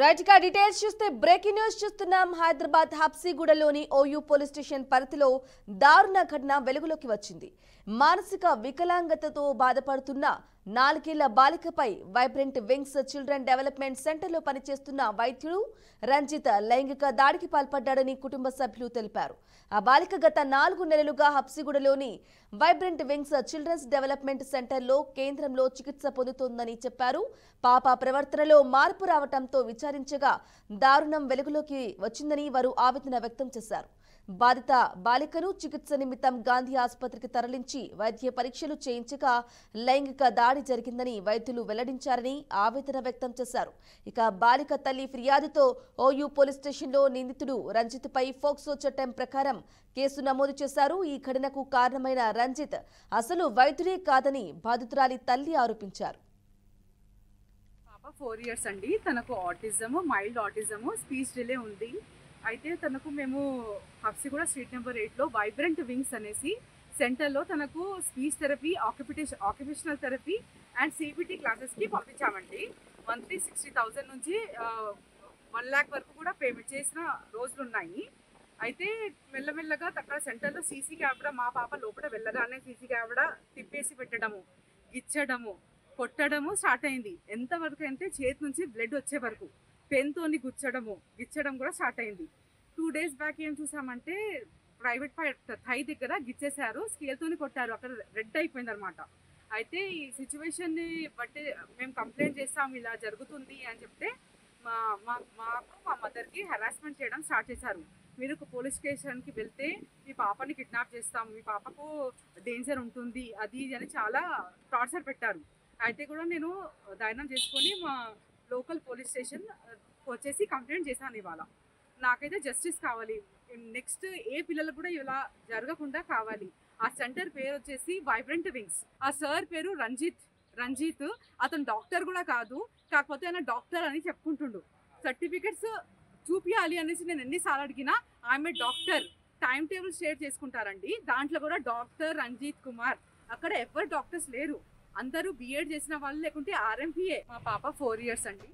Right గా details చూస్తే breaking news చూస్తున్నాం. హైదరాబాద్ హబ్సిగూడలోని ఓయూ పోలీస్ స్టేషన్ పరిధిలో దారుణ ఘటన వెలుగులోకి వచ్చింది. మానసిక వికలాంగతతో బాధపడుతున్న 4 ఏళ్ల బాలికపై వైబ్రెంట్ వింగ్స్ చిల్డ్రన్ డెవలప్మెంట్ సెంటర్లో పనిచేస్తున్న వైద్యుడు రంజిత్ లైంగిక దాడికి పాల్పడ్డాడని కుటుంబ సభ్యులు తెలిపారు. ఆ బాలిక గత 4 నెలలుగా హబ్సిగూడలోని వైబ్రెంట్ వింగ్స్ చిల్డ్రన్స్ డెవలప్మెంట్ సెంటర్లో కేంద్రంలో చికిత్స పొందుతోందని చెప్పారు. పాప ప్రవర్తనలో మార్పు రావడంతో విచారించగా దారుణం వెలుగులోకి వచ్చిందని వారు ఆవేదన వ్యక్తం చేశారు. బాధిత బాలికను చికిత్స నిమిత్తం గాంధీ ఆసుపత్రికి తరలించి వైద్య పరీక్షలు చేయించగా లైంగిక దాడి జరిగిందని వైద్యులు వెల్లడించారని ఆవేదన వ్యక్తం చేశారు. ఇక బాలిక తల్లి ఫిర్యాదుతో ఓయూ పోలీస్ స్టేషన్లో నిందితుడు రంజిత్ పై ఫోక్సో చట్టం ప్రకారం కేసు నమోదు చేశారు. ఈ ఘటనకు కారణమైన రంజిత్ అసలు వైద్యుడే కాదని బాధితురాలి తల్లి ఆరోపించారు. 4 years అండి. తనకు autism, mild autism, speech delay ఉంది. అయితే తనకు మేము హబ్సిగూడ స్ట్రీట్ నెంబర్ 8లో వైబ్రెంట్ వింగ్స్ అనేసి సెంటర్లో తనకు speech therapy, occupational therapy and CBT క్లాసెస్కి పంపించామండి. మంత్లీ 60,000 నుంచి 1 lakh వరకు కూడా పేమెంట్ చేసిన రోజులు ఉన్నాయి. అయితే మెల్లమెల్లగా అక్కడ సెంటర్లో సీసీ కెమెరా మా పాప లోపల వెళ్ళగానే సీసీ కెమెరా తిప్పేసి పెట్టడము, గిచ్చడము, కొట్టడము స్టార్ట్ అయింది. ఎంతవరకు అంటే చేతి నుంచి బ్లడ్ వచ్చే వరకు పెన్తోని గిచ్చడం కూడా స్టార్ట్ అయింది. 2 days బ్యాక్ ఏం చూసామంటే ప్రైవేట్ థై దగ్గర గిచ్చేశారు, స్కేల్తోని కొట్టారు, అక్కడ రెడ్ అయిపోయింది అనమాట. అయితే ఈ సిచ్యువేషన్ని బట్టి మేము కంప్లైంట్ చేస్తాం, ఇలా జరుగుతుంది అని చెప్తే మాకు మా మదర్కి హెరాస్మెంట్ చేయడం స్టార్ట్ చేశారు. మీరు పోలీస్ స్టేషన్కి వెళ్తే మీ పాపని కిడ్నాప్ చేస్తాం, మీ పాపకు డేంజర్ ఉంటుంది, అది ఇది అని చాలా టార్చర్ పెట్టారు. అయితే కూడా నేను ధైర్యం చేసుకొని మా లోకల్ పోలీస్ స్టేషన్ వచ్చేసి కంప్లైంట్ చేశాను. ఇవాళ నాకైతే జస్టిస్ కావాలి. నెక్స్ట్ ఏ పిల్లలకు కూడా ఇలా జరగకుండా కావాలి. ఆ సెంటర్ పేరు వచ్చేసి వైబ్రెంట్ వింగ్స్. ఆ సార్ పేరు రంజిత్. అతను డాక్టర్ కూడా కాదు, కాకపోతే ఆయన డాక్టర్ అని చెప్పుకుంటుండు. సర్టిఫికెట్స్ చూపించాలి అనేసి నేను ఎన్నిసార్లు అడిగినా ఆమె డాక్టర్ టైం టేబుల్ షేర్ చేసుకుంటారండి. దాంట్లో కూడా డాక్టర్ రంజిత్ కుమార్, అక్కడ ఎవరు డాక్టర్స్ లేరు, అందరూ బిఎడ్ చేసిన వాళ్ళు, లేకుంటే ఆర్ఎంపీఏ. మా పాప 4 years అండి.